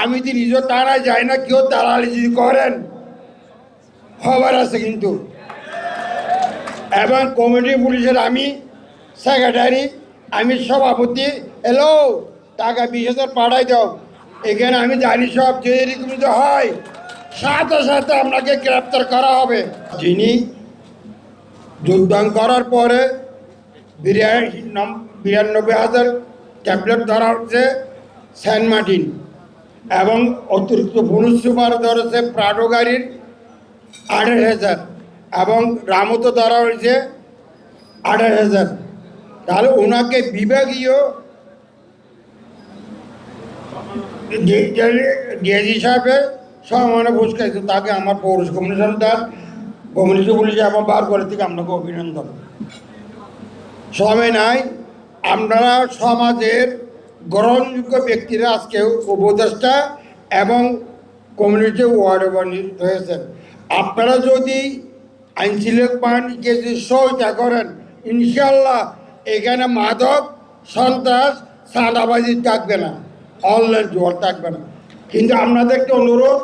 আমি তো নিজে তারা যাই না, কেউ দালালি যদি করেন খবর আছে কিন্তু। এবং কমিটি পুলিশের আমি সেক্রেটারি, আমি সভাপতি। হ্যালো, টাকা 20,000 পাঠাই দাও। এখানে আমি জানি সব যে এরকম যদি হয় সাথে সাথে আপনাকে গ্রেপ্তার করা হবে। যিনি যোগদান করার পরে 92,000 ট্যাবলেট ধরা হচ্ছে সেন্ট মার্টিন, এবং অতিরিক্ত পুলিশ সুপার ধরেছে প্রাডো গাড়ির 28,000, এবং রামতো ধরা হয়েছে 28,000। তাহলে ওনাকে বিভাগীয় ডিআইজি হিসাবে সমানে পুরস্কার, তাকে আমার পৌর কমিশন তার কমিউনিটি পুলিশে আমার বার করে থেকে আপনাকে অভিনন্দন। সময় নাই, আপনারা সমাজের গ্রহণযোগ্য ব্যক্তিরা আজকে উপদেষ্টা এবং কমিউনিটি ওয়ার্ডে নিযুক্ত হয়েছেন। আপনারা যদি আইনশৃঙ্খলা বাহিনীকে যদি সহায়তা করেন, ইনশাল্লাহ এখানে মাদক, সন্ত্রাস, চাঁদাবাজি থাকবে না, অনলাইন জোয়ার থাকবে না। কিন্তু আপনাদেরকে অনুরোধ,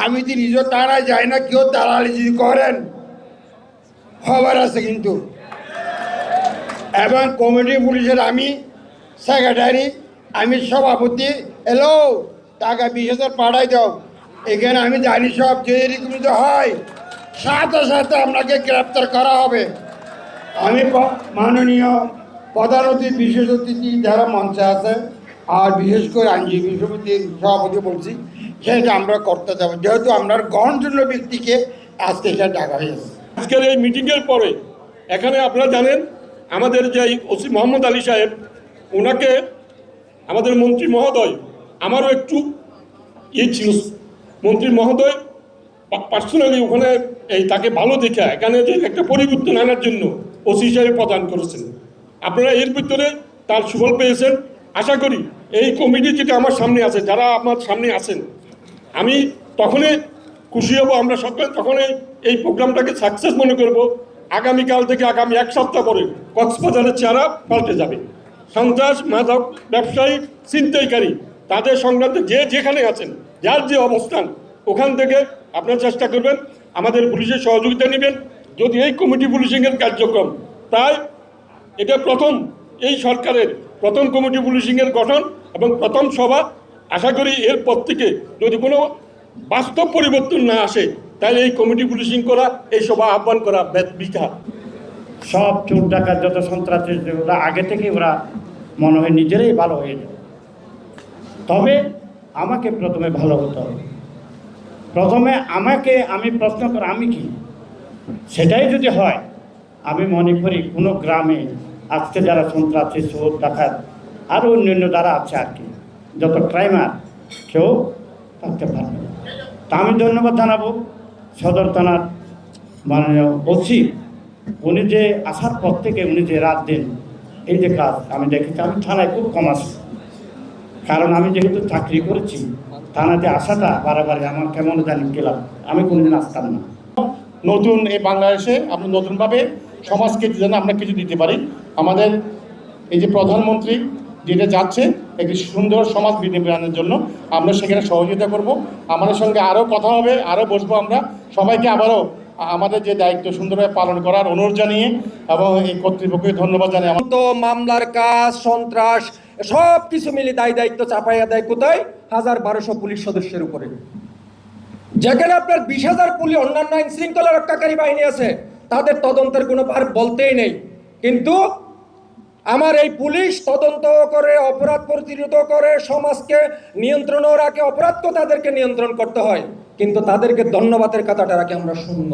আমি তো নিজে তারা যাই না, কেউ দালালি যদি করেন খবর আছে কিন্তু। এবং কমিটি পুলিশের আমি সেক্রেটারি, আমি সভাপতি। হ্যালো, টাকা 20,000 পাঠাই দাও। এখানে আমি জানি সব যে এরকম যদি হয় সাথে সাথে আপনাকে গ্রেপ্তার করা হবে। আমি মাননীয় প্রধান অতিথি, বিশেষ অতিথি যারা মঞ্চে আছে, আর বিশেষ করে আইনজীবী সমিতির সভাপতি বলছি, সেটা আমরা করতে যাব, যেহেতু আপনার গ্রহণযোগ্য ব্যক্তিকে আজকে এখানে ডাকা হয়েছে। আজকের এই মিটিংয়ের পরে এখানে আপনারা জানেন আমাদের যে ওসি মোহাম্মদ আলী সাহেব, ওনাকে আমাদের মন্ত্রী মহোদয়, আমারও একটু ছিল, মন্ত্রী মহোদয় পার্সোনালি ওখানে তাকে ভালো দেখে এখানে যে একটা পরিবর্তন আনার জন্য ওসি হিসাবে প্রদান করেছেন। আপনারা এর ভিতরে তার সুফল পেয়েছেন। আশা করি এই কমিটি যেটা আমার সামনে আছে, যারা আমার সামনে আছেন, আমি তখনই খুশি হব, আমরা সকলে তখনই এই প্রোগ্রামটাকে সাকসেস মনে করব। আগামীকাল থেকে আগামী 1 সপ্তাহ পরে কক্সবাজারের চেহারা পাল্টে যাবে। সন্ত্রাস, মাদক ব্যবসায়ী, ছিনতাইকারী, তাদের সংক্রান্ত যে যেখানে আছেন, যার যে অবস্থান, ওখান থেকে আপনারা চেষ্টা করবেন, আমাদের পুলিশের সহযোগিতা নেবেন। যদি এই কমিটি পুলিশিংয়ের কার্যক্রম, প্রায় এটা প্রথম এই সরকারের প্রথম কমিটি পুলিশিংয়ের গঠন এবং প্রথম সভা। আশা করি এরপর থেকে যদি কোনো বাস্তব পরিবর্তন না আসে, তাহলে এই কমিটি পুলিশিং করা, এই সভা আহ্বান করা বৃথা। সব চোর ডাকাত যত সন্ত্রাসী, ওরা আগে থেকে ওরা মনে হয় নিজেরাই ভালো হয়ে যাবে। তবে আমাকে প্রথমে ভালো হতে হবে। প্রথমে আমি প্রশ্ন করি আমি কি, সেটাই যদি হয়, আমি মনে করি কোনো গ্রামে আজকে যারা সন্ত্রাসী, চোর ডাকাত আরও অন্যান্য যারা আছে আর কি, যত ক্রাইমার, কেউ থাকতে পারবে না। তা আমি ধন্যবাদ জানাবো সদর থানার মাননীয় ওসি, উনি যে আসার পর থেকে উনি যে রাত দিন এই যে কাজ আমি দেখেছি। আমি থানায় খুব কম আসি, কারণ আমি যেহেতু চাকরি করেছি, থানাতে আসাটা বারবার আমার কেমন জানি গেলাম, আমি কোনোদিন আসতাম না। নতুন এই বাংলাদেশে আমরা নতুনভাবে সমাজকে যেন আমরা কিছু দিতে পারি। আমাদের এই যে প্রধানমন্ত্রী যেটা যাচ্ছে একটি সুন্দর সমাজ বিনির্মাণের জন্য, আমরা সেখানে সহযোগিতা করব। আমাদের সঙ্গে আরও কথা হবে, আরও বসবো। আমরা সবাইকে আবারও আমাদের যে দায়িত্ব সুন্দরভাবে পালন করার অনুরোধ জানিয়ে এবং এই কর্তৃপক্ষকে ধন্যবাদ জানিয়ে তো মামলার কাজ, সন্ত্রাস, সব কিছু মিলে দায়িত্ব চাপাইয়া দেয় কোথায়? 1,000-1,200 পুলিশ সদস্যের উপরে। যেখানে আপনার 20,000 পুলিশ, অন্যান্য আইন শৃঙ্খলা রক্ষাকারী বাহিনী আছে, তাদের তদন্তের কোনো পার বলতেই নেই। কিন্তু আমার এই পুলিশ তদন্ত করে, অপরাধ প্রতিরোধ করে, সমাজকে নিয়ন্ত্রণও রাখে। অপরাধকে তাদেরকে নিয়ন্ত্রণ করতে হয়, কিন্তু তাদেরকে ধন্যবাদের কথাটা রাখে আমরা শূন্য।